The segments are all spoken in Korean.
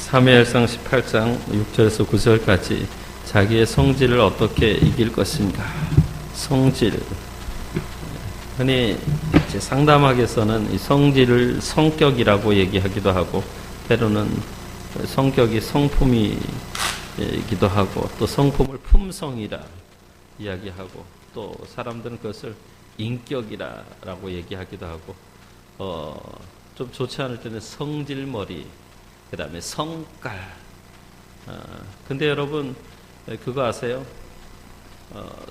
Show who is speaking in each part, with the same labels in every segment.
Speaker 1: 사무엘상 18장 6절에서 9절까지 자기의 성질을 어떻게 이길 것인가. 성질. 흔히 상담학에서는 이 성질을 성격이라고 얘기하기도 하고, 때로는 성격이 성품이기도 하고, 또 성품을 품성이라 이야기하고, 또 사람들은 그것을 인격이라고 얘기하기도 하고, 좀 좋지 않을 때는 성질머리, 그 다음에 성깔. 근데 여러분 그거 아세요?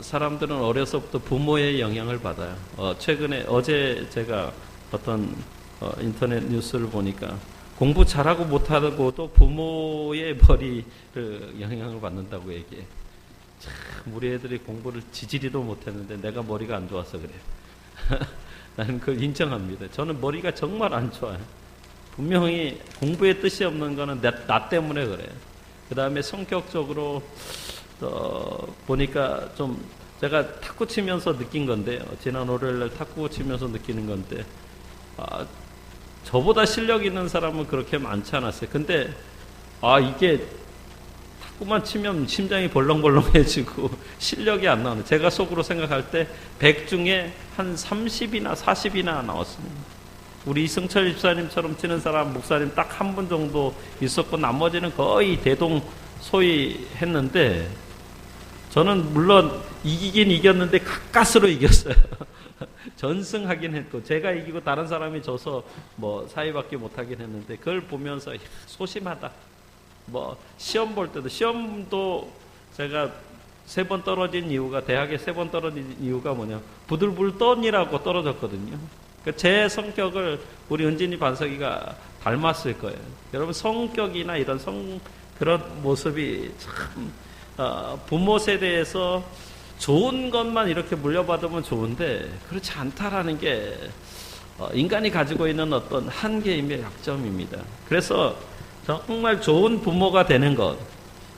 Speaker 1: 사람들은 어려서부터 부모의 영향을 받아요. 어제 제가 어떤 인터넷 뉴스를 보니까 공부 잘하고 못하고 또 부모의 머리를 영향을 받는다고 얘기해. 참 우리 애들이 공부를 지지리도 못했는데 내가 머리가 안 좋아서 그래요. 나는 그걸 인정합니다. 저는 머리가 정말 안 좋아요. 분명히 공부에 뜻이 없는 거는 나 때문에 그래요. 그 다음에 성격적으로 보니까 좀 제가 탁구 치면서 느낀 건데요. 지난 월요일날 탁구 치면서 느끼는 건데, 저보다 실력 있는 사람은 그렇게 많지 않았어요. 근데 이게 탁구만 치면 심장이 벌렁벌렁해지고 실력이 안 나오네. 제가 속으로 생각할 때 100 중에 한 30이나 40이나 나왔습니다. 우리 이승철 집사님처럼 치는 사람, 목사님 딱 한 분 정도 있었고, 나머지는 거의 대동소이했는데, 저는 물론 이기긴 이겼는데 가까스로 이겼어요. 전승하긴 했고, 제가 이기고 다른 사람이 져서 뭐 사이밖에 못하긴 했는데, 그걸 보면서 소심하다. 뭐 시험 볼 때도, 시험도 제가 3번 떨어진 이유가, 대학에 3번 떨어진 이유가 뭐냐, 부들부들 떠니라고 떨어졌거든요. 제 성격을 우리 은진이 반석이가 닮았을 거예요. 여러분 성격이나 이런 그런 모습이 참 부모 세대에서 좋은 것만 이렇게 물려받으면 좋은데 그렇지 않다라는 게 인간이 가지고 있는 어떤 한계이며 약점입니다. 그래서 정말 좋은 부모가 되는 것,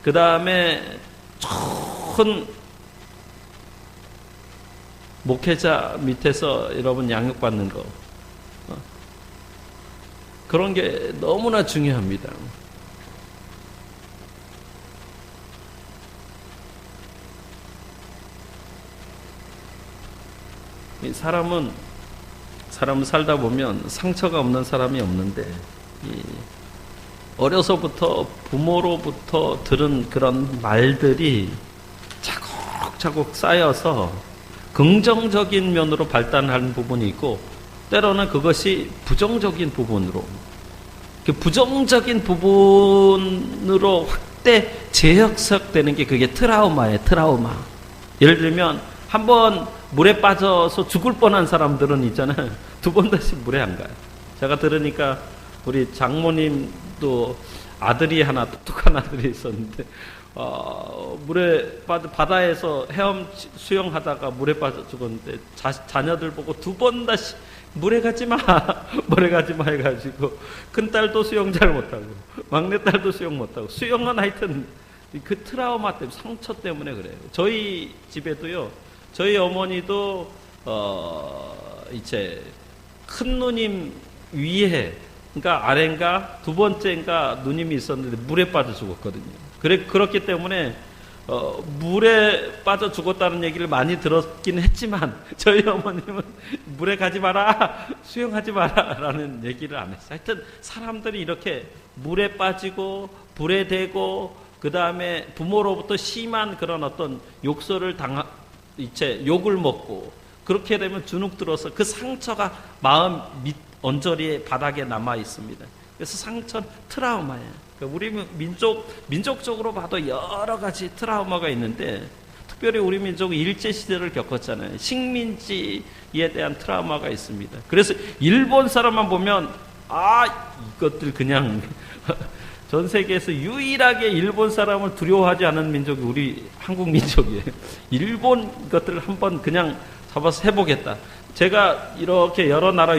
Speaker 1: 그 다음에 좋은 목회자 밑에서 여러분 양육받는 거, 그런 게 너무나 중요합니다. 사람은 살다 보면 상처가 없는 사람이 없는데, 어려서부터 부모로부터 들은 그런 말들이 차곡차곡 쌓여서 긍정적인 면으로 발달하는 부분이 있고, 때로는 그것이 부정적인 부분으로, 그 부정적인 부분으로 확대 재해석되는 게 그게 트라우마예요. 트라우마. 예를 들면 한번 물에 빠져서 죽을 뻔한 사람들은 있잖아요. 2번 다시 물에 안 가요. 제가 들으니까 우리 장모님도 아들이 하나, 똑똑한 아들이 있었는데, 물에 바다에서 수영하다가 물에 빠져 죽었는데, 자녀들 보고 2번 다시 물에 가지 마, 물에 가지 마 해가지고, 큰 딸도 수영 잘 못하고, 막내 딸도 수영 못하고, 수영은 하여튼 그 트라우마 때문에, 상처 때문에 그래요. 저희 집에도요, 저희 어머니도 이제 큰 누님 위에, 그러니까 아래인가 2번째인가 누님이 있었는데 물에 빠져 죽었거든요. 그렇기 때문에 물에 빠져 죽었다는 얘기를 많이 들었긴 했지만, 저희 어머님은 물에 가지 마라, 수영하지 마라 라는 얘기를 안 했어요. 하여튼 사람들이 이렇게 물에 빠지고 불에 대고, 그 다음에 부모로부터 심한 그런 어떤 욕설을 욕을 먹고, 그렇게 되면 주눅 들어서 그 상처가 마음 밑 언저리에 바닥에 남아 있습니다. 그래서 상처는 트라우마예요. 우리 민족적으로 봐도 여러 가지 트라우마가 있는데, 특별히 우리 민족은 일제시대를 겪었잖아요. 식민지에 대한 트라우마가 있습니다. 그래서 일본 사람만 보면 이것들 그냥 전 세계에서 유일하게 일본 사람을 두려워하지 않은 민족이 우리 한국 민족이에요. 일본 것들을 한번 그냥 잡아서 해보겠다. 제가 이렇게 여러 나라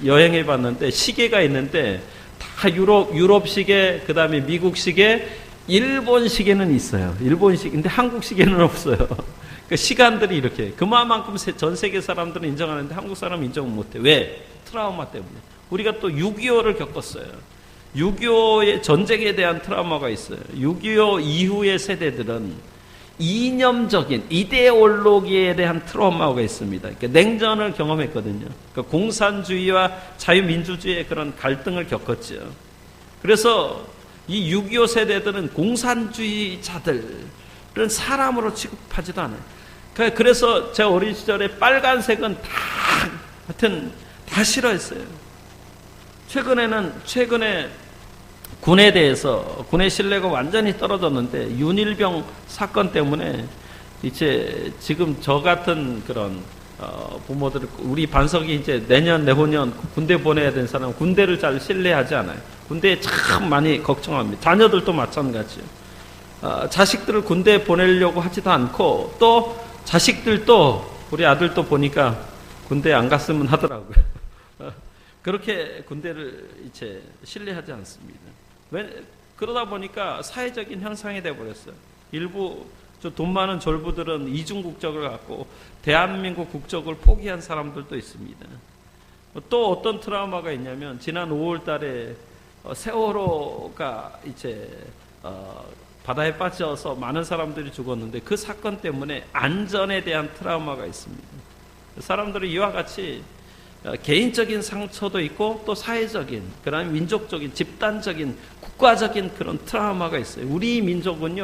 Speaker 1: 여행해 봤는데, 시계가 있는데 다 유럽 시계, 그 다음에 미국 시계, 일본 시계는 있어요. 일본 시계. 근데 한국 시계는 없어요. 그 시간들이 이렇게, 그만큼 전 세계 사람들은 인정하는데 한국 사람은 인정을 못해. 왜? 트라우마 때문에. 우리가 또 6.25를 겪었어요. 6.25의 전쟁에 대한 트라우마가 있어요. 6.25 이후의 세대들은 이념적인 이데올로기에 대한 트라우마가 있습니다. 그러니까 냉전을 경험했거든요. 그러니까 공산주의와 자유민주주의의 그런 갈등을 겪었죠. 그래서 이 6.25 세대들은 공산주의자들은 사람으로 취급하지도 않아요. 그래서 제 어린 시절에 빨간색은 하여튼 다 싫어했어요. 최근에 군에 대해서 군의 신뢰가 완전히 떨어졌는데 윤일병 사건 때문에 이제 지금 저 같은 그런 부모들, 우리 반석이 이제 내후년 군대 보내야 되는 사람은 군대를 잘 신뢰하지 않아요. 군대에 참 많이 걱정합니다. 자녀들도 마찬가지예요. 자식들을 군대에 보내려고 하지도 않고 또 자식들도 우리 아들도 보니까 군대에 안 갔으면 하더라고요. 그렇게 군대를 이제 신뢰하지 않습니다. 그러다 보니까 사회적인 현상이 되어버렸어요. 일부 돈 많은 졸부들은 이중 국적을 갖고 대한민국 국적을 포기한 사람들도 있습니다. 또 어떤 트라우마가 있냐면 지난 5월 달에 세월호가 이제 바다에 빠져서 많은 사람들이 죽었는데 그 사건 때문에 안전에 대한 트라우마가 있습니다. 사람들은 이와 같이 개인적인 상처도 있고 또 사회적인, 그다음에 민족적인, 집단적인, 국가적인 그런 트라우마가 있어요. 우리 민족은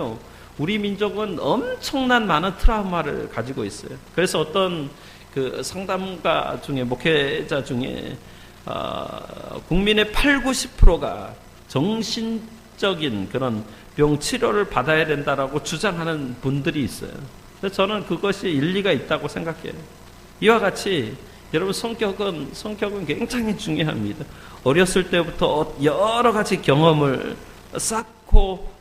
Speaker 1: 엄청난 많은 트라우마를 가지고 있어요. 그래서 어떤 그 상담가 중에, 목회자 중에 국민의 80~90%가 정신적인 그런 병 치료를 받아야 된다라고 주장하는 분들이 있어요. 그래서 저는 그것이 일리가 있다고 생각해요. 이와 같이 여러분 성격은 굉장히 중요합니다. 어렸을 때부터 여러 가지 경험을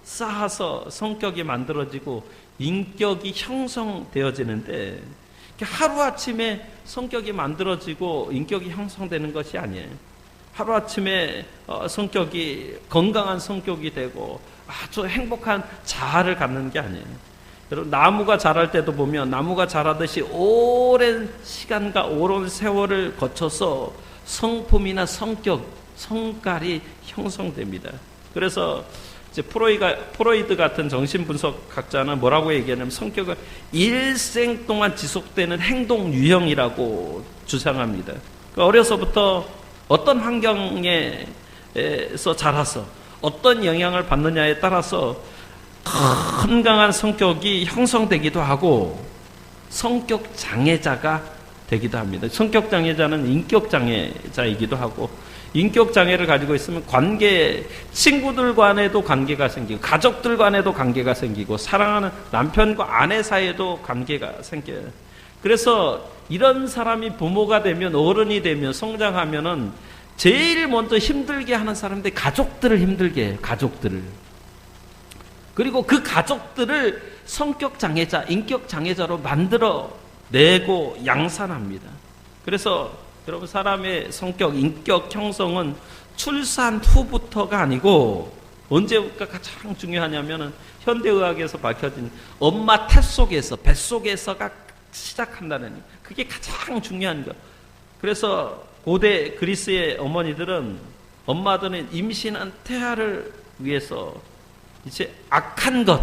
Speaker 1: 쌓아서 성격이 만들어지고 인격이 형성되어지는데 하루아침에 성격이 만들어지고 인격이 형성되는 것이 아니에요. 하루아침에 성격이 건강한 성격이 되고 아주 행복한 자아를 갖는 게 아니에요. 여러분 나무가 자랄 때도 보면 나무가 자라듯이 오랜 시간과 오랜 세월을 거쳐서 성품이나 성격, 성깔이 형성됩니다. 그래서 이제 프로이드 같은 정신분석학자는 뭐라고 얘기하냐면 성격은 일생 동안 지속되는 행동 유형이라고 주장합니다. 그러니까 어려서부터 어떤 환경에서 자라서 어떤 영향을 받느냐에 따라서 건강한 성격이 형성되기도 하고 성격 장애자가 되기도 합니다. 성격 장애자는 인격 장애자이기도 하고 인격 장애를 가지고 있으면 친구들 간에도 관계가 생기고 가족들 간에도 관계가 생기고 사랑하는 남편과 아내 사이에도 관계가 생겨요. 그래서 이런 사람이 부모가 되면 어른이 되면 성장하면은 제일 먼저 힘들게 하는 사람들이 가족들을 힘들게 해요. 가족들을. 그리고 그 가족들을 성격 장애자, 인격 장애자로 만들어내고 양산합니다. 그래서 여러분 사람의 성격, 인격 형성은 출산 후부터가 아니고 언제가 가장 중요하냐면은 현대의학에서 밝혀진 엄마 태 속에서, 뱃속에서가 시작한다는 그게 가장 중요한 거. 그래서 고대 그리스의 엄마들은 임신한 태아를 위해서 이제 악한 것,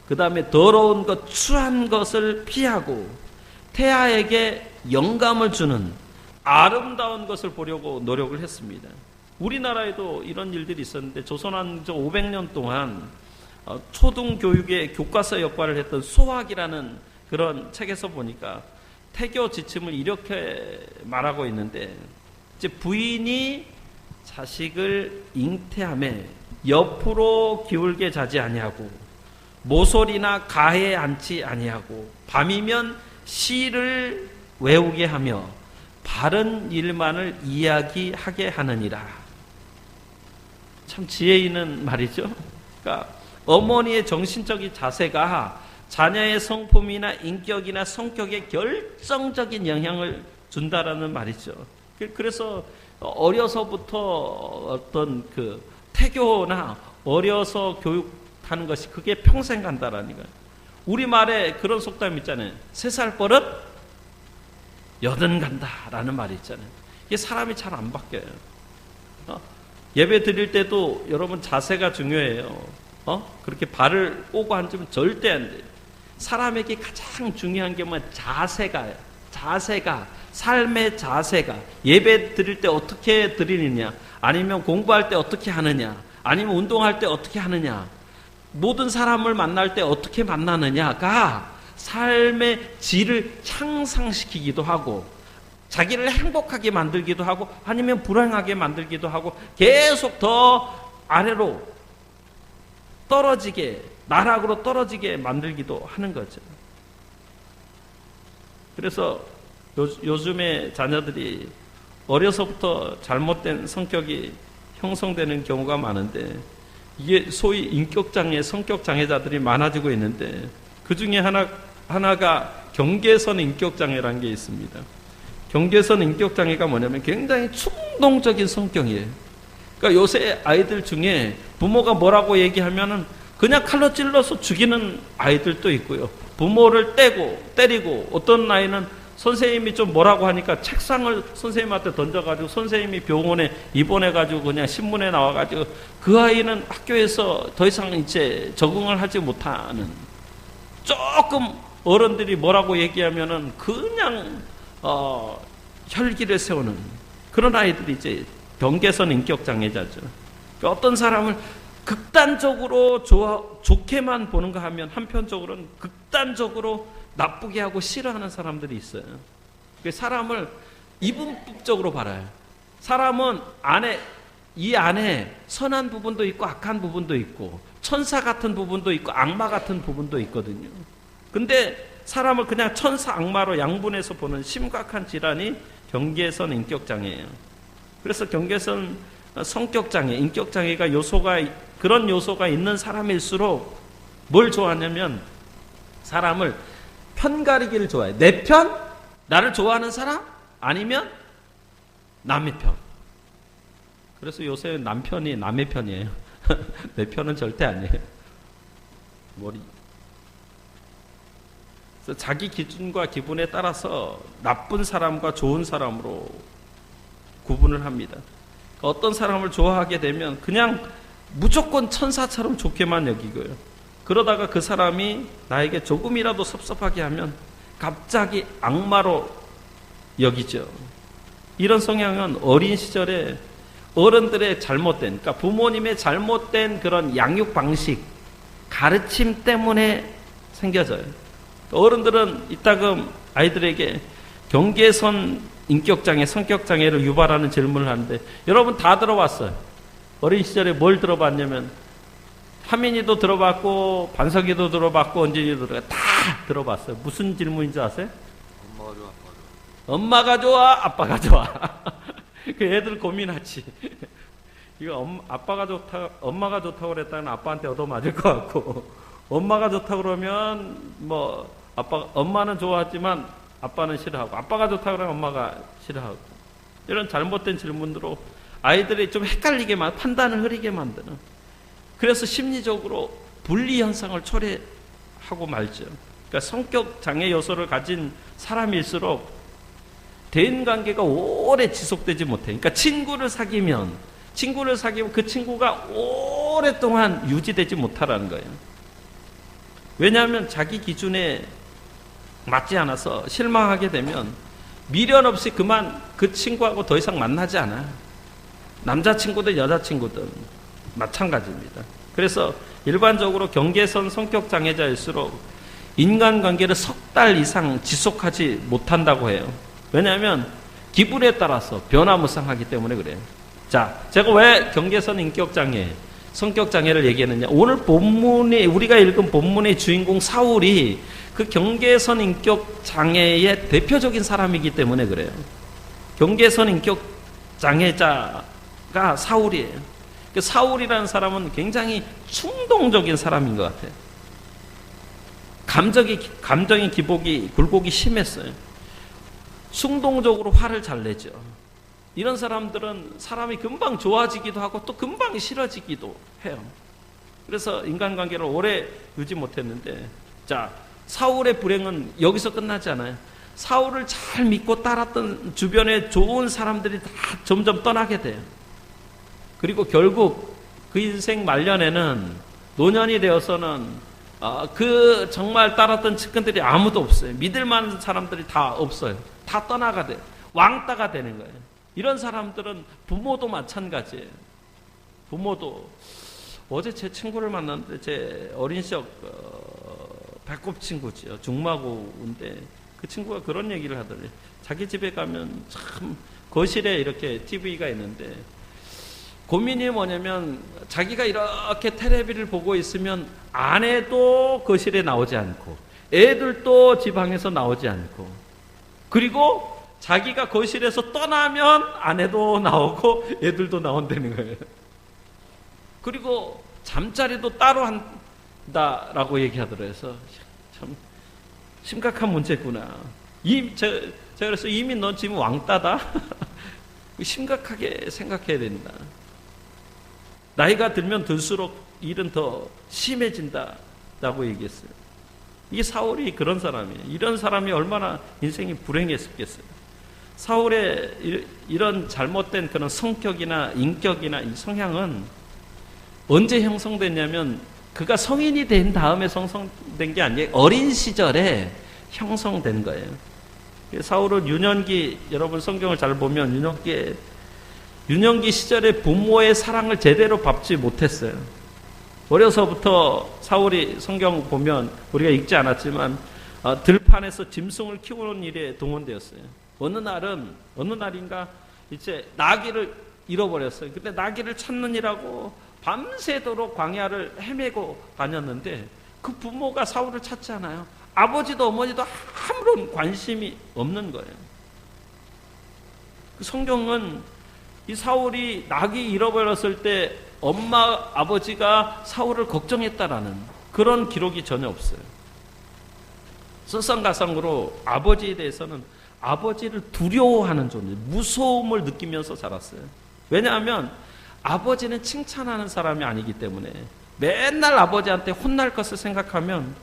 Speaker 1: 그 다음에 더러운 것, 추한 것을 피하고 태아에게 영감을 주는 아름다운 것을 보려고 노력을 했습니다. 우리나라에도 이런 일들이 있었는데 조선왕조 500년 동안 초등교육의 교과서 역할을 했던 소학이라는 그런 책에서 보니까 태교 지침을 이렇게 말하고 있는데 이제 부인이 자식을 잉태함에 옆으로 기울게 자지 아니하고 모서리나 가에 앉지 아니하고 밤이면 시를 외우게 하며 바른 일만을 이야기하게 하느니라. 참 지혜 있는 말이죠. 그러니까 어머니의 정신적인 자세가 자녀의 성품이나 인격이나 성격에 결정적인 영향을 준다라는 말이죠. 그래서 어려서부터 어떤 그 태교나 어려서 교육하는 것이 그게 평생 간다라는 거예요. 우리말에 그런 속담 있잖아요. 3살 버릇 80 간다라는 말이 있잖아요. 이게 사람이 잘 안 바뀌어요. 예배 드릴 때도 여러분 자세가 중요해요. 그렇게 발을 꼬고 앉으면 절대 안 돼요. 사람에게 가장 중요한 게 뭐냐? 자세가, 삶의 자세가. 예배 드릴 때 어떻게 드리느냐? 아니면 공부할 때 어떻게 하느냐? 아니면 운동할 때 어떻게 하느냐? 모든 사람을 만날 때 어떻게 만나느냐가 삶의 질을 향상시키기도 하고, 자기를 행복하게 만들기도 하고, 아니면 불행하게 만들기도 하고, 계속 더 아래로 떨어지게, 나락으로 떨어지게 만들기도 하는 거죠. 그래서 요즘에 자녀들이 어려서부터 잘못된 성격이 형성되는 경우가 많은데, 이게 소위 인격장애, 성격장애자들이 많아지고 있는데, 그 중에 하나가 경계선 인격장애라는 게 있습니다. 경계선 인격장애가 뭐냐면 굉장히 충동적인 성격이에요. 그러니까 요새 아이들 중에 부모가 뭐라고 얘기하면은 그냥 칼로 찔러서 죽이는 아이들도 있고요. 부모를 때리고, 어떤 아이는 선생님이 좀 뭐라고 하니까 책상을 선생님한테 던져가지고 선생님이 병원에 입원해가지고 그냥 신문에 나와가지고 그 아이는 학교에서 더 이상 이제 적응을 하지 못하는, 조금 어른들이 뭐라고 얘기하면은 그냥 혈기를 세우는 그런 아이들이 이제 경계선 인격장애자죠. 그러니까 어떤 사람을 극단적으로 좋게만 보는가 하면 한편적으로는 극단적으로 나쁘게 하고 싫어하는 사람들이 있어요. 사람을 이분법적으로 바라요. 사람은 이 안에 선한 부분도 있고 악한 부분도 있고 천사 같은 부분도 있고 악마 같은 부분도 있거든요. 근데 사람을 그냥 천사 악마로 양분해서 보는 심각한 질환이 경계선 인격장애예요. 그래서 경계선 성격장애, 인격장애가 그런 요소가 있는 사람일수록 뭘 좋아하냐면 사람을 편가리기를 좋아해요. 내 편? 나를 좋아하는 사람? 아니면 남의 편. 그래서 요새 남편이 남의 편이에요. 내 편은 절대 아니에요. 그래서 자기 기준과 기분에 따라서 나쁜 사람과 좋은 사람으로 구분을 합니다. 어떤 사람을 좋아하게 되면 그냥 무조건 천사처럼 좋게만 여기고요. 그러다가 그 사람이 나에게 조금이라도 섭섭하게 하면 갑자기 악마로 여기죠. 이런 성향은 어린 시절에 어른들의 잘못된, 그러니까 부모님의 잘못된 그런 양육 방식, 가르침 때문에 생겨져요. 어른들은 이따금 아이들에게 경계선 인격장애, 성격장애를 유발하는 질문을 하는데, 여러분 다 들어봤어요. 어린 시절에 뭘 들어봤냐면 하민이도 들어봤고 반석이도 들어봤고 언진이도 다 들어봤어요. 무슨 질문인지 아세요? 엄마가 좋아, 아빠가 좋아. 그 애들 고민하지. 이거 엄마가 좋다고 그랬다면 아빠한테 얻어맞을 것 같고, 엄마가 좋다고 그러면 엄마는 좋아하지만 아빠는 싫어하고, 아빠가 좋다고 그러면 엄마가 싫어하고, 이런 잘못된 질문으로 아이들이 좀 헷갈리게 판단을 흐리게 만드는, 그래서 심리적으로 분리 현상을 초래하고 말죠. 그러니까 성격 장애 요소를 가진 사람일수록 대인 관계가 오래 지속되지 못해. 그러니까 친구를 사귀면 그 친구가 오랫동안 유지되지 못하라는 거예요. 왜냐하면 자기 기준에 맞지 않아서 실망하게 되면 미련 없이 그 친구하고 더 이상 만나지 않아요. 남자친구든 여자친구든 마찬가지입니다. 그래서 일반적으로 경계선 성격 장애자일수록 인간관계를 석 달 이상 지속하지 못한다고 해요. 왜냐하면 기분에 따라서 변화무쌍하기 때문에 그래요. 자, 제가 왜 경계선 인격장애, 성격장애를 얘기했느냐. 오늘 우리가 읽은 본문의 주인공 사울이 그 경계선 인격장애의 대표적인 사람이기 때문에 그래요. 경계선 인격장애자가 사울이에요. 사울이라는 사람은 굉장히 충동적인 사람인 것 같아요. 감정의 굴곡이 심했어요. 충동적으로 화를 잘 내죠. 이런 사람들은 사람이 금방 좋아지기도 하고 또 금방 싫어지기도 해요. 그래서 인간관계를 오래 유지 못했는데, 자, 사울의 불행은 여기서 끝나지 않아요. 사울을 잘 믿고 따랐던 주변의 좋은 사람들이 다 점점 떠나게 돼요. 그리고 결국 그 인생 말년에는 노년이 되어서는 그 정말 따랐던 측근들이 아무도 없어요. 믿을 만한 사람들이 다 없어요. 다 떠나가 돼요. 왕따가 되는 거예요. 이런 사람들은 부모도 마찬가지예요. 부모도 어제 제 친구를 만났는데 제 어린 시절 배꼽 친구지요. 중마고인데 그 친구가 그런 얘기를 하더래요. 자기 집에 가면 참 거실에 이렇게 TV가 있는데 고민이 뭐냐면 자기가 이렇게 텔레비를 보고 있으면 아내도 거실에 나오지 않고 애들도 지방에서 나오지 않고 그리고 자기가 거실에서 떠나면 아내도 나오고 애들도 나온다는 거예요. 그리고 잠자리도 따로 한다라고 얘기하더래요. 그래서 참 심각한 문제구나. 제가 그래서 이미 너 지금 왕따다? 심각하게 생각해야 된다. 나이가 들면 들수록 일은 더 심해진다라고 얘기했어요. 이게 사울이 그런 사람이에요. 이런 사람이 얼마나 인생이 불행했겠어요. 사울의 이런 잘못된 그런 성격이나 인격이나 이 성향은 언제 형성됐냐면 그가 성인이 된 다음에 형성된 게 아니에요. 어린 시절에 형성된 거예요. 사울은 유년기, 여러분 성경을 잘 보면 유년기 시절에 부모의 사랑을 제대로 받지 못했어요. 어려서부터 사울이 성경 보면 우리가 읽지 않았지만 들판에서 짐승을 키우는 일에 동원되었어요. 어느 날인가 이제 나귀를 잃어버렸어요. 근데 나귀를 찾느니라고 밤새도록 광야를 헤매고 다녔는데 그 부모가 사울을 찾지 않아요. 아버지도 어머니도 아무런 관심이 없는 거예요. 그 성경은 이 사울이 낙이 잃어버렸을 때 엄마 아버지가 사울을 걱정했다라는 그런 기록이 전혀 없어요. 설상가상으로 아버지에 대해서는 아버지를 두려워하는 존재, 무서움을 느끼면서 자랐어요. 왜냐하면 아버지는 칭찬하는 사람이 아니기 때문에 맨날 아버지한테 혼날 것을 생각하면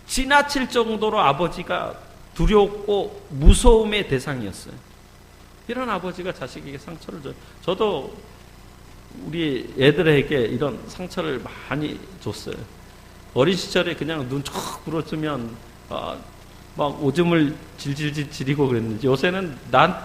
Speaker 1: 지나칠 정도로 아버지가 두렵고 무서움의 대상이었어요. 이런 아버지가 자식에게 상처를 줘요. 저도 우리 애들에게 이런 상처를 많이 줬어요. 어린 시절에 그냥 눈 쭉 부러뜨면 막 오줌을 질질질 지리고 그랬는지 요새는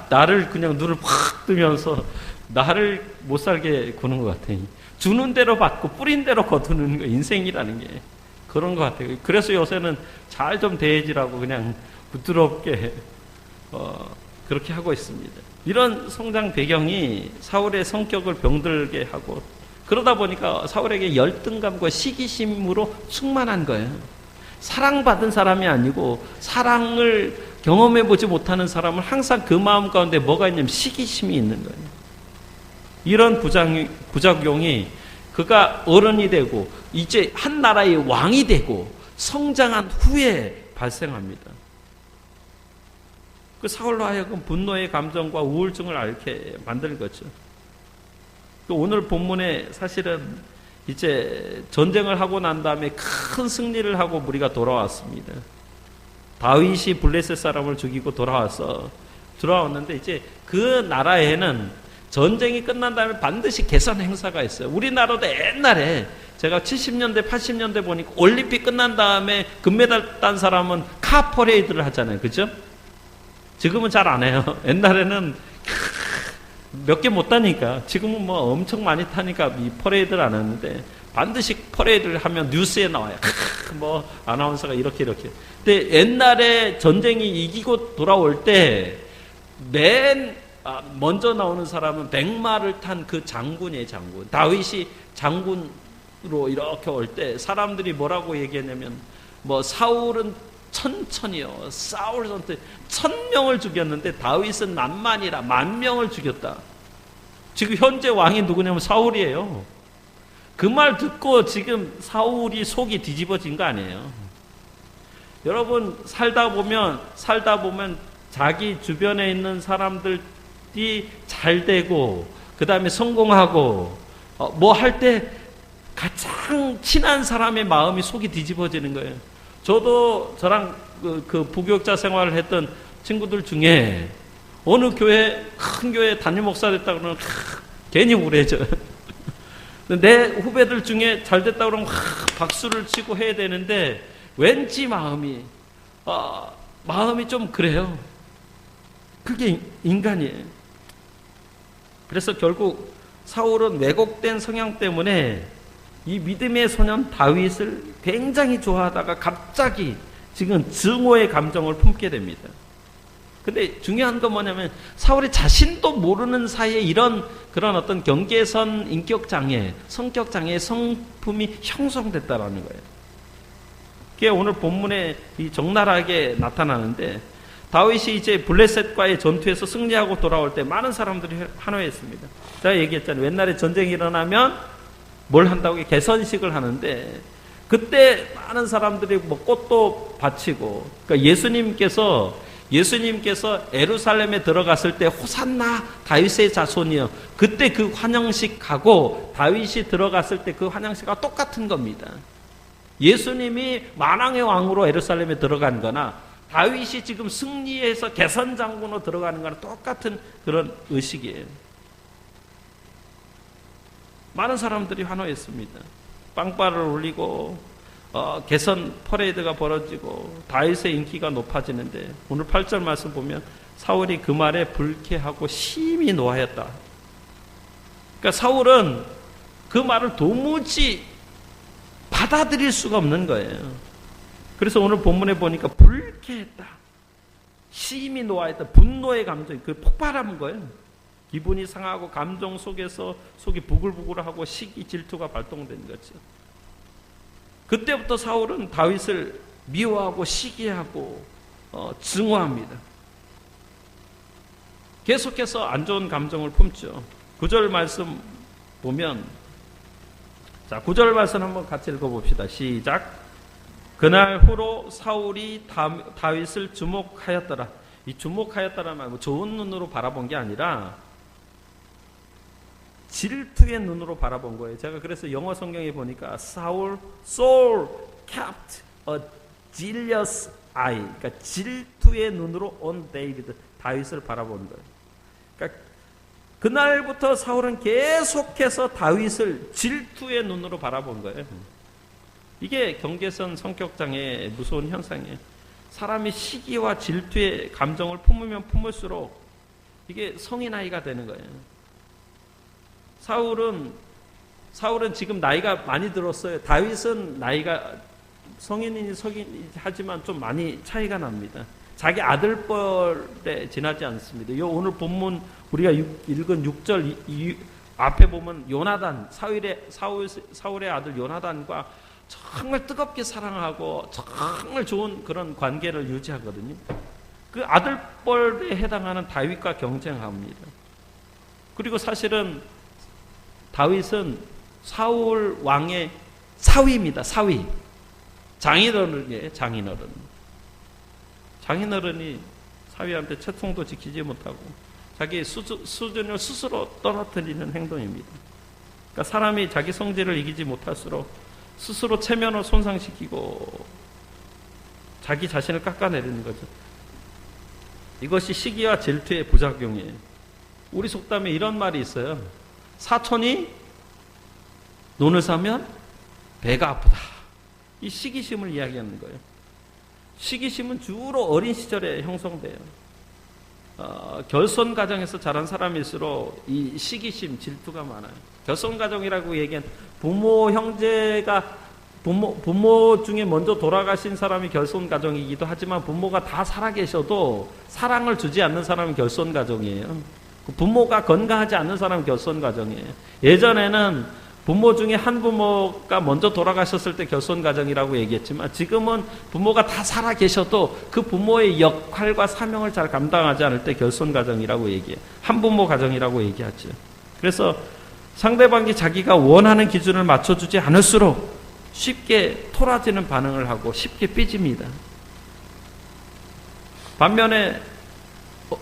Speaker 1: 나를 그냥 눈을 확 뜨면서 나를 못 살게 구는 것 같아요. 주는 대로 받고 뿌린 대로 거두는 거 인생이라는 게 그런 것 같아요. 그래서 요새는 잘 좀 대해지라고 그냥 부드럽게 그렇게 하고 있습니다. 이런 성장 배경이 사울의 성격을 병들게 하고 그러다 보니까 사울에게 열등감과 시기심으로 충만한 거예요. 사랑받은 사람이 아니고 사랑을 경험해보지 못하는 사람은 항상 그 마음 가운데 뭐가 있냐면 시기심이 있는 거예요. 이런 부작용이 그가 어른이 되고 이제 한 나라의 왕이 되고 성장한 후에 발생합니다. 그 사울로 하여금 분노의 감정과 우울증을 앓게 만든 거죠. 오늘 본문에 사실은 이제 전쟁을 하고 난 다음에 큰 승리를 하고 무리가 돌아왔습니다. 다윗이 블레셋 사람을 죽이고 돌아왔는데 이제 그 나라에는 전쟁이 끝난 다음에 반드시 개선 행사가 있어요. 우리나라도 옛날에 제가 70년대, 80년대 보니까 올림픽 끝난 다음에 금메달 딴 사람은 카 퍼레이드를 하잖아요. 그죠? 지금은 잘 안 해요. 옛날에는 몇 개 못 타니까 지금은 뭐 엄청 많이 타니까 이 퍼레이드를 안 하는데 반드시 퍼레이드를 하면 뉴스에 나와요. 뭐 아나운서가 이렇게. 근데 옛날에 전쟁이 이기고 돌아올 때 먼저 나오는 사람은 백마를 탄 그 장군이에요. 장군. 다윗이 장군으로 이렇게 올 때 사람들이 뭐라고 얘기했냐면 뭐 사울은 천천히요. 사울 전투에 1000명을 죽였는데 다윗은 만만이라 10,000명을 죽였다. 지금 현재 왕이 누구냐면 사울이에요. 그 말 듣고 지금 사울이 속이 뒤집어진 거 아니에요. 여러분 살다 보면 자기 주변에 있는 사람들이 잘 되고 그 다음에 성공하고 뭐 할 때 가장 친한 사람의 마음이 속이 뒤집어지는 거예요. 저도 저랑 그 부교육자 생활을 했던 친구들 중에 어느 큰 교회 담임 목사 됐다 그러면 괜히 우울해져요. 내 후배들 중에 잘 됐다 그러면 박수를 치고 해야 되는데 왠지 마음이 좀 그래요. 그게 인간이에요. 그래서 결국 사울은 왜곡된 성향 때문에 이 믿음의 소년 다윗을 굉장히 좋아하다가 갑자기 지금 증오의 감정을 품게 됩니다. 근데 중요한 건 뭐냐면 사울이 자신도 모르는 사이에 이런 그런 어떤 경계선 인격 장애, 성격 장애의 성품이 형성됐다라는 거예요. 그게 오늘 본문에 적나라하게 나타나는데 다윗이 이제 블레셋과의 전투에서 승리하고 돌아올 때 많은 사람들이 환호했습니다. 제가 얘기했잖아요. 옛날에 전쟁이 일어나면 뭘 한다고 개선식을 하는데 그때 많은 사람들이 뭐 꽃도 바치고 그러니까 예수님께서 예루살렘에 들어갔을 때 호산나 다윗의 자손이여 그때 그 환영식하고 다윗이 들어갔을 때 그 환영식하고 똑같은 겁니다. 예수님이 만왕의 왕으로 예루살렘에 들어간 거나 다윗이 지금 승리해서 개선장군으로 들어가는 거나 똑같은 그런 의식이에요. 많은 사람들이 환호했습니다. 빵빠를 올리고 개선 퍼레이드가 벌어지고 다윗의 인기가 높아지는데 오늘 8절 말씀 보면 사울이 그 말에 불쾌하고 심히 노하였다. 그러니까 사울은 그 말을 도무지 받아들일 수가 없는 거예요. 그래서 오늘 본문에 보니까 불쾌했다. 심히 노하였다. 분노의 감정이 그 폭발한 거예요. 기분이 상하고 감정 속에서 속이 부글부글하고 시기 질투가 발동된 거죠. 그때부터 사울은 다윗을 미워하고 시기하고 증오합니다. 계속해서 안 좋은 감정을 품죠. 9절 말씀 보면 자 9절 말씀 한번 같이 읽어봅시다. 시작. 그날 후로 사울이 다윗을 주목하였더라. 이 주목하였다라는 말 좋은 눈으로 바라본 게 아니라 질투의 눈으로 바라본 거예요. 제가 그래서 영어 성경에 보니까 Saul kept a jealous eye. 그러니까 질투의 눈으로 on David, 다윗을 바라본 거예요. 그러니까 그날부터 사울은 계속해서 다윗을 질투의 눈으로 바라본 거예요. 이게 경계선 성격장애의 무서운 현상이에요. 사람이 시기와 질투의 감정을 품으면 품을수록 이게 성의 나이가 되는 거예요. 사울은 지금 나이가 많이 들었어요. 다윗은 나이가 성인이니 하지만 좀 많이 차이가 납니다. 자기 아들뻘에 지나지 않습니다. 요 오늘 본문 우리가 읽은 6절 앞에 보면 요나단, 사울의 아들 요나단과 정말 뜨겁게 사랑하고 정말 좋은 그런 관계를 유지하거든요. 그 아들뻘에 해당하는 다윗과 경쟁합니다. 그리고 사실은 다윗은 사울 왕의 사위입니다. 사위. 장인어른이에요. 장인어른이 사위한테 채통도 지키지 못하고 자기 수준을 스스로 떨어뜨리는 행동입니다. 그러니까 사람이 자기 성질을 이기지 못할수록 스스로 체면을 손상시키고 자기 자신을 깎아내리는 거죠. 이것이 시기와 질투의 부작용이에요. 우리 속담에 이런 말이 있어요. 사촌이 논을 사면 배가 아프다. 이 시기심을 이야기하는 거예요. 시기심은 주로 어린 시절에 형성돼요. 결손 가정에서 자란 사람일수록 이 시기심, 질투가 많아요. 결손 가정이라고 얘기한 부모 중에 먼저 돌아가신 사람이 결손 가정이기도 하지만 부모가 다 살아계셔도 사랑을 주지 않는 사람이 결손 가정이에요. 부모가 건강하지 않는 사람은 결손 가정이에요. 예전에는 부모 중에 한 부모가 먼저 돌아가셨을 때 결손 가정이라고 얘기했지만 지금은 부모가 다 살아 계셔도 그 부모의 역할과 사명을 잘 감당하지 않을 때 결손 가정이라고 얘기해요. 한부모 가정이라고 얘기하죠. 그래서 상대방이 자기가 원하는 기준을 맞춰주지 않을수록 쉽게 토라지는 반응을 하고 쉽게 삐집니다. 반면에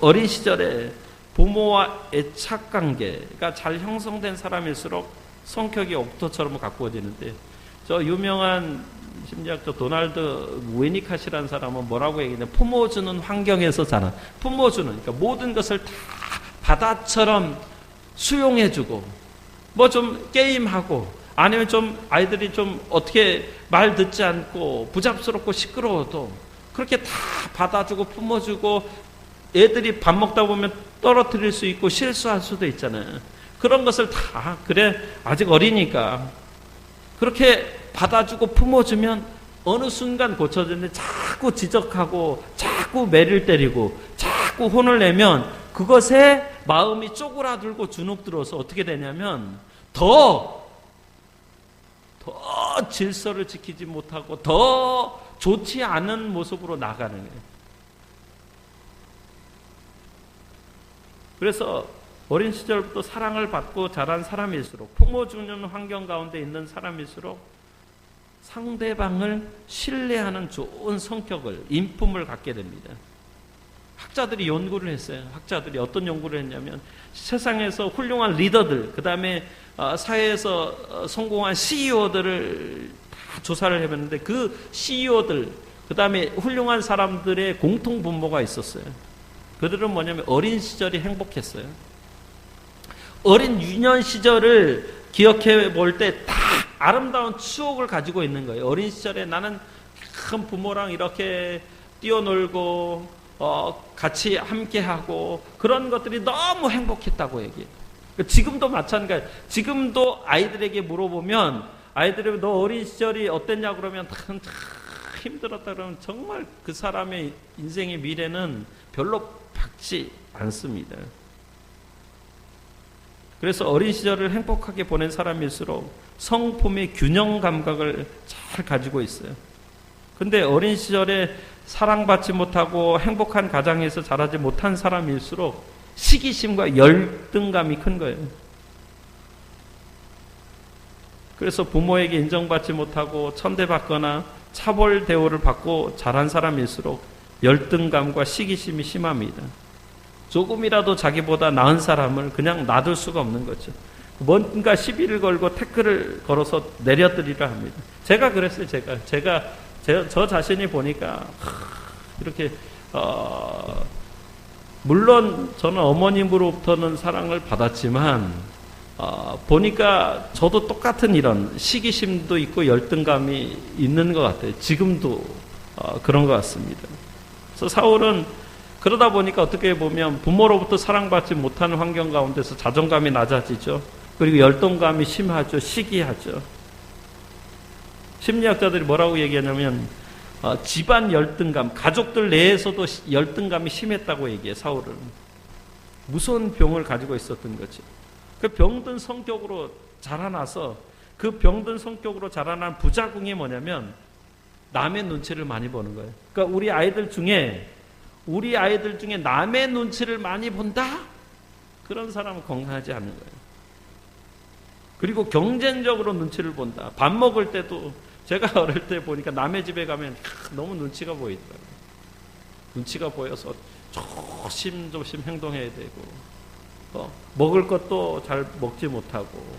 Speaker 1: 어린 시절에 부모와 애착관계가 잘 형성된 사람일수록 성격이 옥토처럼 가꾸어지는데 저 유명한 심리학자 도널드 위니캇이라는 사람은 뭐라고 얘기하냐 품어주는 환경에서 자란 품어주는 그러니까 모든 것을 다 바다처럼 수용해주고 뭐 좀 게임하고, 아니면 좀 아이들이 좀 어떻게 말 듣지 않고 부잡스럽고 시끄러워도 그렇게 다 받아주고 품어주고, 애들이 밥 먹다 보면 떨어뜨릴 수 있고 실수할 수도 있잖아요. 그런 것을 다, 그래 아직 어리니까 그렇게 받아주고 품어주면 어느 순간 고쳐지는데, 자꾸 지적하고 자꾸 매를 때리고 자꾸 혼을 내면 그것에 마음이 쪼그라들고 주눅들어서 어떻게 되냐면 더 질서를 지키지 못하고 더 좋지 않은 모습으로 나가는 거예요. 그래서 어린 시절부터 사랑을 받고 자란 사람일수록, 품어주는 환경 가운데 있는 사람일수록 상대방을 신뢰하는 좋은 성격을, 인품을 갖게 됩니다. 학자들이 연구를 했어요. 학자들이 어떤 연구를 했냐면, 세상에서 훌륭한 리더들, 그 다음에 사회에서 성공한 CEO들을 다 조사를 해봤는데, 그 CEO들, 그 다음에 훌륭한 사람들의 공통 분모가 있었어요. 그들은 뭐냐면 어린 시절이 행복했어요. 어린 유년 시절을 기억해 볼 때 다 아름다운 추억을 가지고 있는 거예요. 어린 시절에 나는 큰 부모랑 이렇게 뛰어놀고 같이 함께하고 그런 것들이 너무 행복했다고 얘기해요. 지금도 마찬가지. 지금도 아이들에게 물어보면, 아이들이 너 어린 시절이 어땠냐 그러면 참 힘들었다 그러면 정말 그 사람의 인생의 미래는 별로 밝지 않습니다. 그래서 어린 시절을 행복하게 보낸 사람일수록 성품의 균형 감각을 잘 가지고 있어요. 근데 어린 시절에 사랑받지 못하고 행복한 가정에서 자라지 못한 사람일수록 시기심과 열등감이 큰 거예요. 그래서 부모에게 인정받지 못하고 천대받거나 차별 대우를 받고 자란 사람일수록 열등감과 시기심이 심합니다. 조금이라도 자기보다 나은 사람을 그냥 놔둘 수가 없는 거죠. 뭔가 시비를 걸고 태클을 걸어서 내려드리려 합니다. 제가 그랬어요. 저 자신이 보니까 이렇게 물론 저는 어머님으로부터는 사랑을 받았지만 보니까 저도 똑같은 이런 시기심도 있고 열등감이 있는 것 같아요. 지금도 그런 것 같습니다. 그래서 사울은 그러다 보니까 어떻게 보면 부모로부터 사랑받지 못하는 환경 가운데서 자존감이 낮아지죠. 그리고 열등감이 심하죠. 시기하죠. 심리학자들이 뭐라고 얘기하냐면 집안 열등감, 가족들 내에서도 열등감이 심했다고 얘기해요. 사울은 무서운 병을 가지고 있었던 거죠. 그 병든 성격으로 자라나서, 그 병든 성격으로 자라난 부작용이 뭐냐면 남의 눈치를 많이 보는 거예요. 그러니까 우리 아이들 중에 남의 눈치를 많이 본다? 그런 사람은 건강하지 않은 거예요. 그리고 경쟁적으로 눈치를 본다. 밥 먹을 때도 제가 어릴 때 보니까 남의 집에 가면 너무 눈치가 보이더라고요. 눈치가 보여서 조심조심 행동해야 되고, 먹을 것도 잘 먹지 못하고,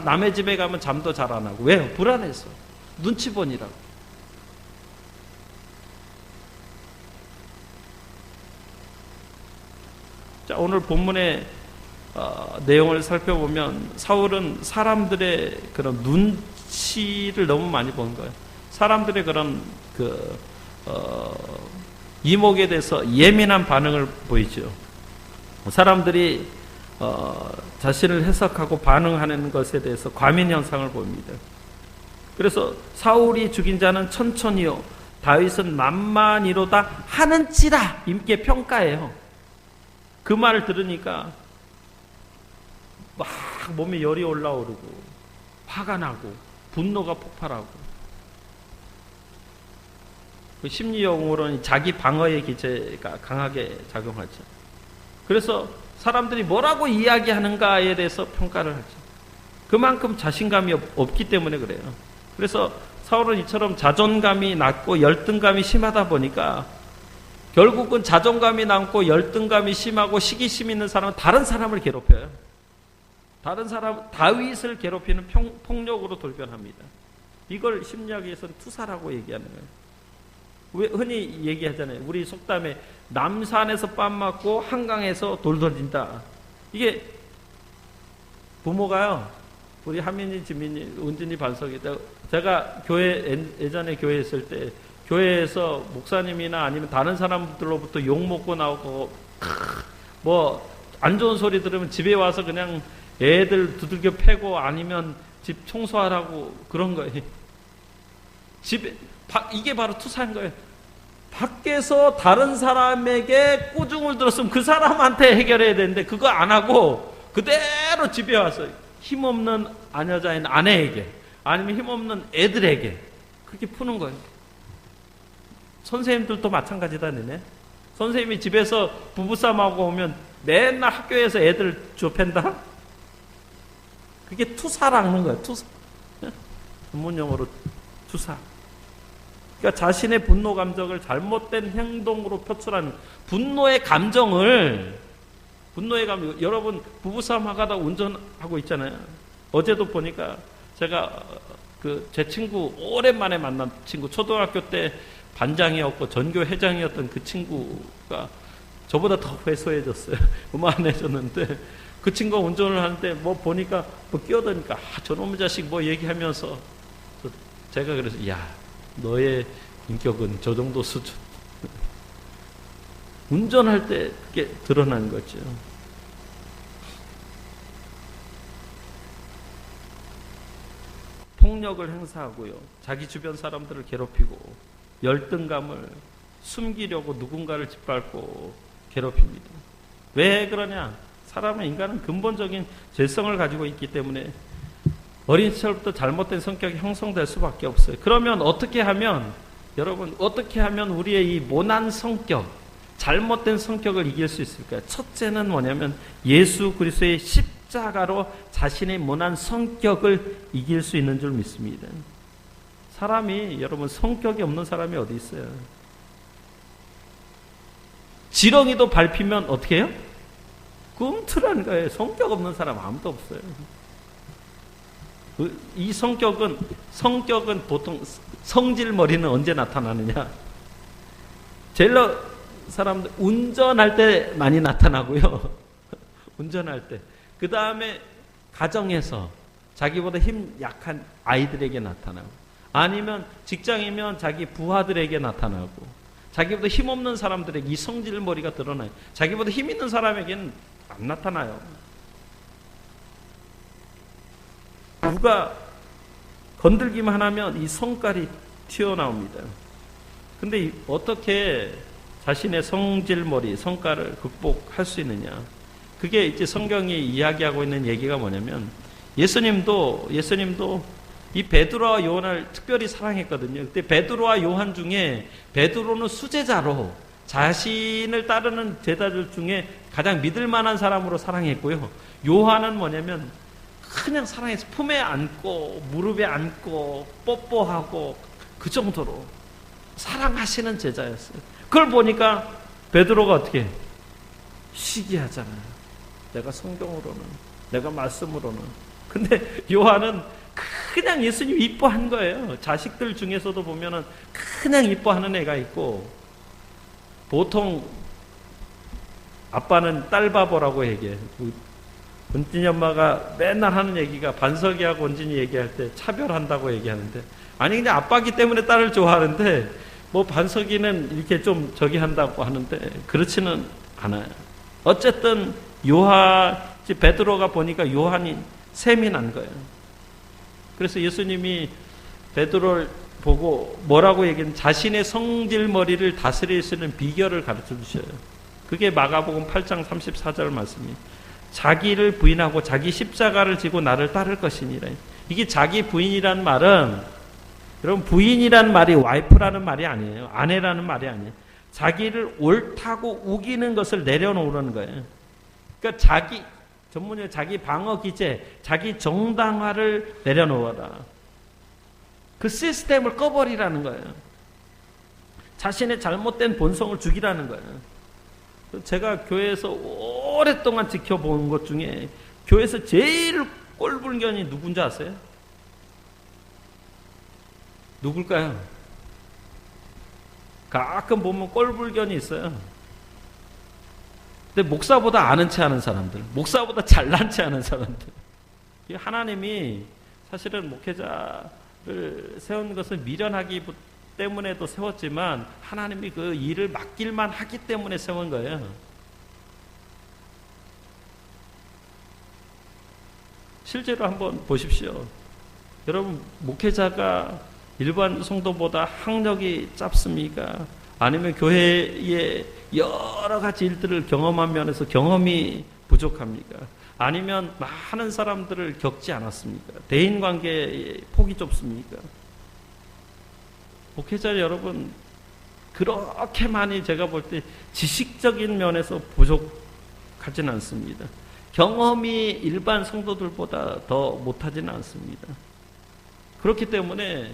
Speaker 1: 남의 집에 가면 잠도 잘 안 하고. 왜요? 불안해서. 눈치 보니라고. 자, 오늘 본문의 내용을 살펴보면 사울은 사람들의 그런 눈치를 너무 많이 본 거예요. 사람들의 그런 이목에 대해서 예민한 반응을 보이죠. 사람들이 자신을 해석하고 반응하는 것에 대해서 과민 현상을 보입니다. 그래서 사울이 죽인 자는 천천히요, 다윗은 만만히로다 하는지라 임께 평가해요. 그 말을 들으니까 막 몸에 열이 올라오르고 화가 나고 분노가 폭발하고, 그 심리 용어로는 자기 방어의 기제가 강하게 작용하죠. 그래서 사람들이 뭐라고 이야기하는가에 대해서 평가를 하죠. 그만큼 자신감이 없기 때문에 그래요. 그래서 사울은 이처럼 자존감이 낮고 열등감이 심하다 보니까 결국은 자존감이 남고 열등감이 심하고 시기심 있는 사람은 다른 사람을 괴롭혀요. 다윗을 괴롭히는 폭력으로 돌변합니다. 이걸 심리학에서는 투사라고 얘기하는 거예요. 왜 흔히 얘기하잖아요. 우리 속담에 남산에서 뺨 맞고 한강에서 돌 던진다. 이게 부모가요, 우리 하민이, 지민이, 은진이 반석이. 제가 예전에 교회 있을 때 교회에서 목사님이나 아니면 다른 사람들로부터 욕 먹고 나오고 뭐 안 좋은 소리 들으면 집에 와서 그냥 애들 두들겨 패고 아니면 집 청소하라고 그런 거예요. 이게 바로 투사인 거예요. 밖에서 다른 사람에게 꾸중을 들었으면 그 사람한테 해결해야 되는데 그거 안 하고 그대로 집에 와서 힘없는 아녀자인 아내에게 아니면 힘없는 애들에게 그렇게 푸는 거예요. 선생님들도 마찬가지다. 너네 선생님이 집에서 부부싸움하고 오면 맨날 학교에서 애들 좁힌다? 그게 투사라는 거예요. 투사. 전문용어로 투사. 그러니까 자신의 분노 감정을 잘못된 행동으로 표출하는 분노의 감정을 여러분 부부싸움 하다가 운전하고 있잖아요. 어제도 보니까 제가 제 친구 오랜만에 만난 친구 초등학교 때 반장이었고 전교 회장이었던 그 친구가 저보다 더 회소해졌어요. 음안해졌는데 그 친구가 운전을 하는데 뭐 보니까 뭐 끼어드니까 저놈의 자식 뭐 얘기하면서 제가 그래서 야 너의 인격은 저 정도 수준. 운전할 때 그게 드러난 거죠. 폭력을 행사하고요. 자기 주변 사람들을 괴롭히고 열등감을 숨기려고 누군가를 짓밟고 괴롭힙니다. 왜 그러냐? 인간은 근본적인 죄성을 가지고 있기 때문에 어린 시절부터 잘못된 성격이 형성될 수밖에 없어요. 그러면 여러분 어떻게 하면 우리의 이 모난 성격, 잘못된 성격을 이길 수 있을까요? 첫째는 뭐냐면 예수 그리스도의 십자가로 자신의 모난 성격을 이길 수 있는 줄 믿습니다. 여러분 성격이 없는 사람이 어디 있어요? 지렁이도 밟히면 어떻게 해요? 꿈틀하는 거예요. 성격 없는 사람 아무도 없어요. 이 성격은 보통 성질머리는 언제 나타나느냐? 젤러 사람들 운전할 때 많이 나타나고요. 운전할 때. 그 다음에 가정에서 자기보다 힘 약한 아이들에게 나타나고 아니면 직장이면 자기 부하들에게 나타나고 자기보다 힘없는 사람들에게 이 성질머리가 드러나요. 자기보다 힘 있는 사람에게는 안 나타나요. 누가 건들기만 하면 이 성깔이 튀어나옵니다. 근데 어떻게 자신의 성질머리, 성깔을 극복할 수 있느냐? 그게 이제 성경이 이야기하고 있는 얘기가 뭐냐면 예수님도 이 베드로와 요한을 특별히 사랑했거든요. 그때 베드로와 요한 중에 베드로는 수제자로 자신을 따르는 제자들 중에 가장 믿을 만한 사람으로 사랑했고요. 요한은 뭐냐면 그냥 사랑해서 품에 안고 무릎에 안고 뽀뽀하고 그 정도로 사랑하시는 제자였어요. 그걸 보니까 베드로가 어떻게 시기하잖아요. 내가 성경으로는 내가 말씀으로는. 근데 요한은 그냥 예수님 이뻐한 거예요. 자식들 중에서도 보면은 그냥 이뻐하는 애가 있고 보통 아빠는 딸 바보라고 얘기해. 은진이 엄마가 맨날 하는 얘기가 반석이하고 은진이 얘기할 때 차별한다고 얘기하는데 아니 그냥 아빠기 때문에 딸을 좋아하는데 뭐 반석이는 이렇게 좀 저기 한다고 하는데 그렇지는 않아요. 어쨌든 베드로가 보니까 요한이 셈이 난 거예요. 그래서 예수님이 베드로를 보고 뭐라고 얘기하면 자신의 성질머리를 다스릴 수 있는 비결을 가르쳐 주셔요. 그게 마가복음 8장 34절 말씀이에요. 자기를 부인하고 자기 십자가를 지고 나를 따를 것이니라. 이게 자기 부인이란 말은 여러분 부인이란 말이 와이프라는 말이 아니에요. 아내라는 말이 아니에요. 자기를 옳다고 우기는 것을 내려놓으라는 거예요. 그러니까 전문용어 자기 방어 기제, 자기 정당화를 내려놓아라. 그 시스템을 꺼버리라는 거예요. 자신의 잘못된 본성을 죽이라는 거예요. 제가 교회에서 오랫동안 지켜본 것 중에 교회에서 제일 꼴불견이 누군지 아세요? 누굴까요? 가끔 보면 꼴불견이 있어요. 근데 목사보다 아는 체 하는 사람들, 목사보다 잘난 체 하는 사람들. 하나님이 사실은 목회자를 세운 것은 미련하기 때문에도 세웠지만 하나님이 그 일을 맡길만 하기 때문에 세운 거예요. 실제로 한번 보십시오. 여러분, 목회자가 일반 성도보다 학력이 짧습니까? 아니면 교회의 여러 가지 일들을 경험한 면에서 경험이 부족합니까? 아니면 많은 사람들을 겪지 않았습니까? 대인관계의 폭이 좁습니까? 목회자 여러분, 그렇게 많이 제가 볼 때 지식적인 면에서 부족하지는 않습니다. 경험이 일반 성도들보다 더 못하지는 않습니다. 그렇기 때문에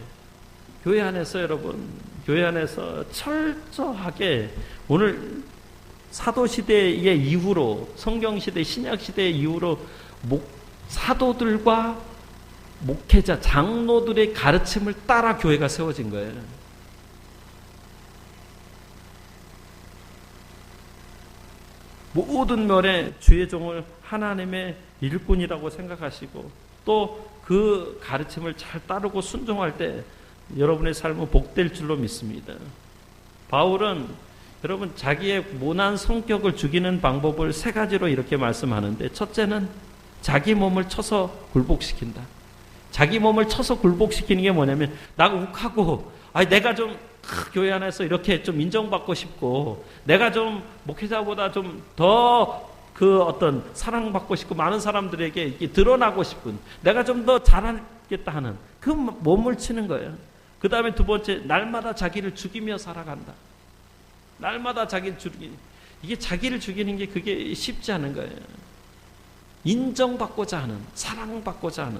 Speaker 1: 교회 안에서 여러분, 교회 안에서 철저하게 오늘 사도시대의 이후로, 성경시대, 신약시대 이후로 사도들과 목회자, 장로들의 가르침을 따라 교회가 세워진 거예요. 모든 면에 주의 종을 하나님의 일꾼이라고 생각하시고 또 그 가르침을 잘 따르고 순종할 때 여러분의 삶은 복될 줄로 믿습니다. 바울은 여러분 자기의 모난 성격을 죽이는 방법을 3가지로 이렇게 말씀하는데, 첫째는 자기 몸을 쳐서 굴복시킨다. 자기 몸을 쳐서 굴복시키는 게 뭐냐면, 나 욱하고 내가 좀 교회 안에서 이렇게 좀 인정받고 싶고, 내가 좀 목회자보다 좀 더 그 어떤 사랑받고 싶고, 많은 사람들에게 이렇게 드러나고 싶은, 내가 좀 더 잘하겠다 하는 그 몸을 치는 거예요. 그 다음에 2번째, 날마다 자기를 죽이며 살아간다. 날마다 자기를 죽이는, 이게 자기를 죽이는 게 그게 쉽지 않은 거예요. 인정받고자 하는, 사랑받고자 하는.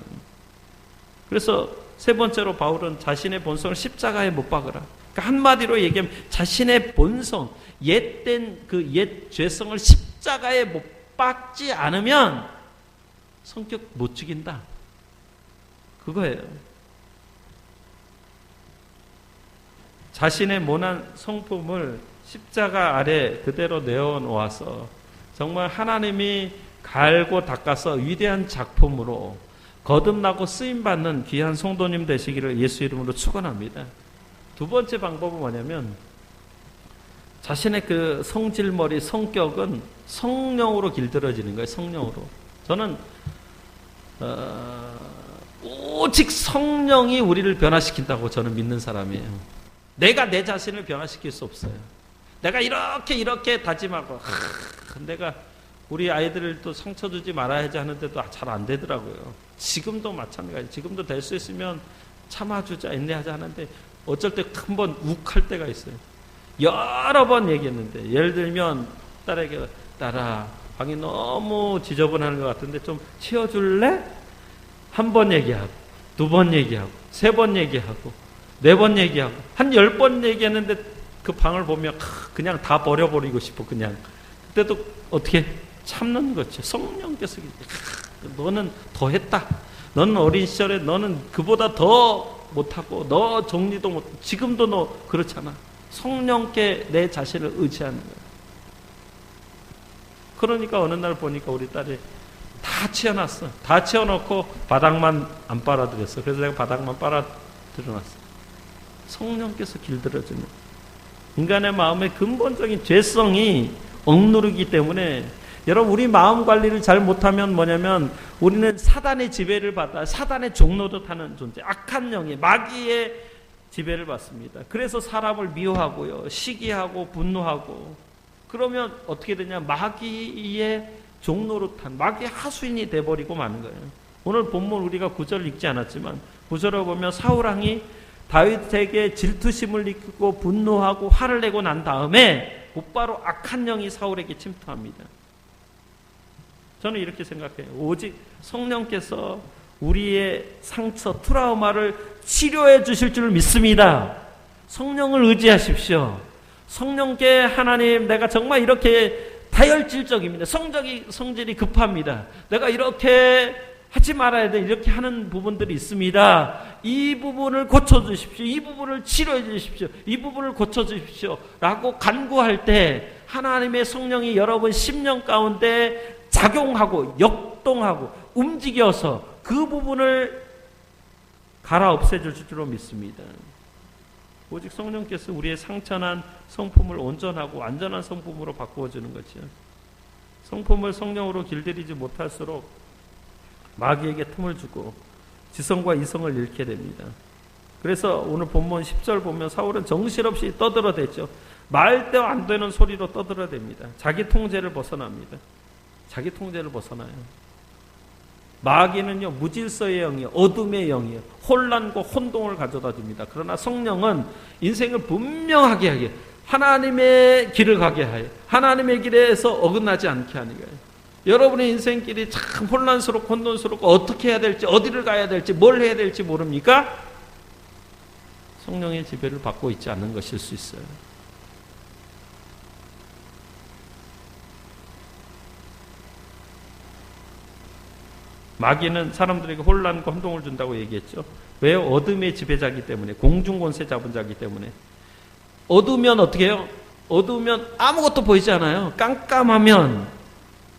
Speaker 1: 그래서 3번째로 바울은 자신의 본성을 십자가에 못 박으라. 그러니까 한마디로 얘기하면 자신의 본성, 옛된 그 옛 죄성을 십자가에 못 박지 않으면 성격 못 죽인다. 그거예요. 자신의 모난 성품을 십자가 아래 그대로 내어놓아서 정말 하나님이 갈고 닦아서 위대한 작품으로 거듭나고 쓰임받는 귀한 성도님 되시기를 예수 이름으로 축원합니다. 2번째 방법은 뭐냐면, 자신의 그 성질머리, 성격은 성령으로 길들여지는 거예요. 성령으로. 저는 오직 성령이 우리를 변화시킨다고 저는 믿는 사람이에요. 내가 내 자신을 변화시킬 수 없어요. 내가 이렇게 다짐하고 내가 우리 아이들도 상처 주지 말아야지 하는데도 잘 안 되더라고요. 지금도 마찬가지. 지금도 될 수 있으면 참아주자, 인내하자 하는데 어쩔 때 한 번 욱할 때가 있어요. 여러 번 얘기했는데, 예를 들면 딸에게, 딸아, 방이 너무 지저분한 것 같은데 좀 치워줄래? 1번 얘기하고, 2번 얘기하고, 3번 얘기하고, 4번 얘기하고, 한 10번 얘기했는데 그 방을 보면 그냥 다 버려버리고 싶어. 그냥 그때도 어떻게 참는 거죠. 성령께서 너는 더 했다. 너는 어린 시절에 너는 그보다 더 못하고, 너 정리도 못, 지금도 너 그렇잖아. 성령께 내 자신을 의지하는 거예요. 그러니까 어느 날 보니까 우리 딸이 다 치워놨어. 다 치워놓고 바닥만 안 빨아들였어. 그래서 내가 바닥만 빨아들여놨어. 성령께서 길들여주는, 인간의 마음의 근본적인 죄성이 억누르기 때문에, 여러분, 우리 마음 관리를 잘 못하면 뭐냐면, 우리는 사단의 지배를 받아, 사단의 종노릇 하는 존재, 악한 영의, 마귀의 지배를 받습니다. 그래서 사람을 미워하고요, 시기하고 분노하고, 그러면 어떻게 되냐, 마귀의 종노릇한, 마귀의 하수인이 돼버리고 마는 거예요. 오늘 본문 우리가 9절을 읽지 않았지만 9절을 보면 사울왕이 다윗에게 질투심을 느끼고 분노하고 화를 내고 난 다음에 곧바로 악한 영이 사울에게 침투합니다. 저는 이렇게 생각해요. 오직 성령께서 우리의 상처, 트라우마를 치료해 주실 줄 믿습니다. 성령을 의지하십시오. 성령께, 하나님, 내가 정말 이렇게 다혈질적입니다. 성질이 급합니다. 내가 이렇게 하지 말아야 돼. 이렇게 하는 부분들이 있습니다. 이 부분을 고쳐주십시오. 이 부분을 치료해 주십시오. 이 부분을 고쳐주십시오. 라고 간구할 때 하나님의 성령이 여러분 심령 가운데 작용하고 역동하고 움직여서 그 부분을 갈아 없애줄 줄로 믿습니다. 오직 성령께서 우리의 상처난 성품을 온전하고 완전한 성품으로 바꾸어주는 거죠. 성품을 성령으로 길들이지 못할수록 마귀에게 틈을 주고 지성과 이성을 잃게 됩니다. 그래서 오늘 본문 10절 보면 사울은 정신없이 떠들어대죠. 말도 안 되는 소리로 떠들어댑니다. 자기 통제를 벗어납니다. 자기 통제를 벗어나요. 마귀는요, 무질서의 영이에요. 어둠의 영이에요. 혼란과 혼동을 가져다 줍니다. 그러나 성령은 인생을 분명하게 하게, 하나님의 길을 가게 하여, 하나님의 길에서 어긋나지 않게 하는 거예요. 여러분의 인생길이 참 혼란스럽고 혼돈스럽고 어떻게 해야 될지, 어디를 가야 될지, 뭘 해야 될지 모릅니까? 성령의 지배를 받고 있지 않는 것일 수 있어요. 마귀는 사람들에게 혼란과 혼동을 준다고 얘기했죠. 왜요? 어둠의 지배자이기 때문에, 공중권세 잡은 자이기 때문에. 어두우면 어떻게 해요? 어두우면 아무것도 보이지 않아요. 깜깜하면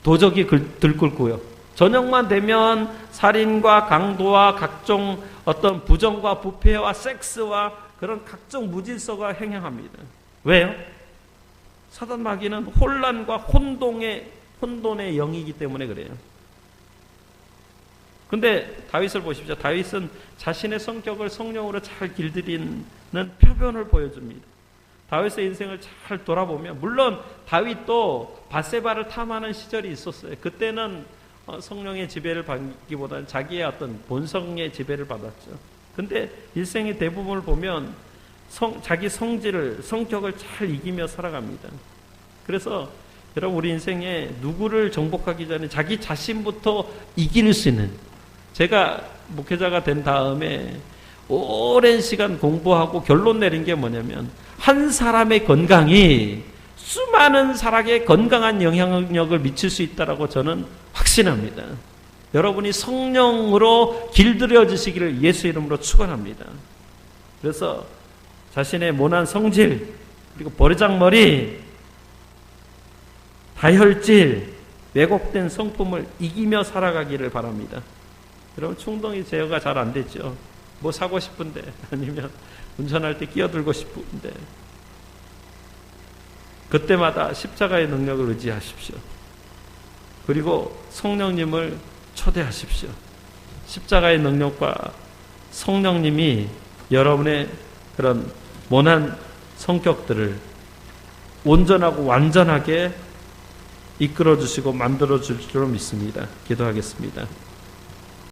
Speaker 1: 도적이 들끓고요. 저녁만 되면 살인과 강도와 각종 어떤 부정과 부패와 섹스와 그런 각종 무질서가 행행합니다. 왜요? 사단 마귀는 혼란과 혼돈의 영이기 때문에 그래요. 근데 다윗을 보십시오. 다윗은 자신의 성격을 성령으로 잘 길들이는 표변을 보여줍니다. 다윗의 인생을 잘 돌아보면, 물론 다윗도 밧세바를 탐하는 시절이 있었어요. 그때는 성령의 지배를 받기보다는 자기의 어떤 본성의 지배를 받았죠. 근데 일생의 대부분을 보면 자기 성격을 잘 이기며 살아갑니다. 그래서 여러분, 우리 인생에 누구를 정복하기 전에 자기 자신부터 이길 수 있는, 제가 목회자가 된 다음에 오랜 시간 공부하고 결론 내린 게 뭐냐면, 한 사람의 건강이 수많은 사람에게 건강한 영향력을 미칠 수 있다라고 저는 확신합니다. 여러분이 성령으로 길들여지시기를 예수 이름으로 축원합니다. 그래서 자신의 모난 성질, 그리고 버르장머리, 다혈질, 왜곡된 성품을 이기며 살아가기를 바랍니다. 여러분, 충동이 제어가 잘 안 되죠. 뭐 사고 싶은데, 아니면 운전할 때 끼어들고 싶은데, 그때마다 십자가의 능력을 의지하십시오. 그리고 성령님을 초대하십시오. 십자가의 능력과 성령님이 여러분의 그런 모난 성격들을 온전하고 완전하게 이끌어 주시고 만들어 줄 줄 믿습니다. 기도하겠습니다.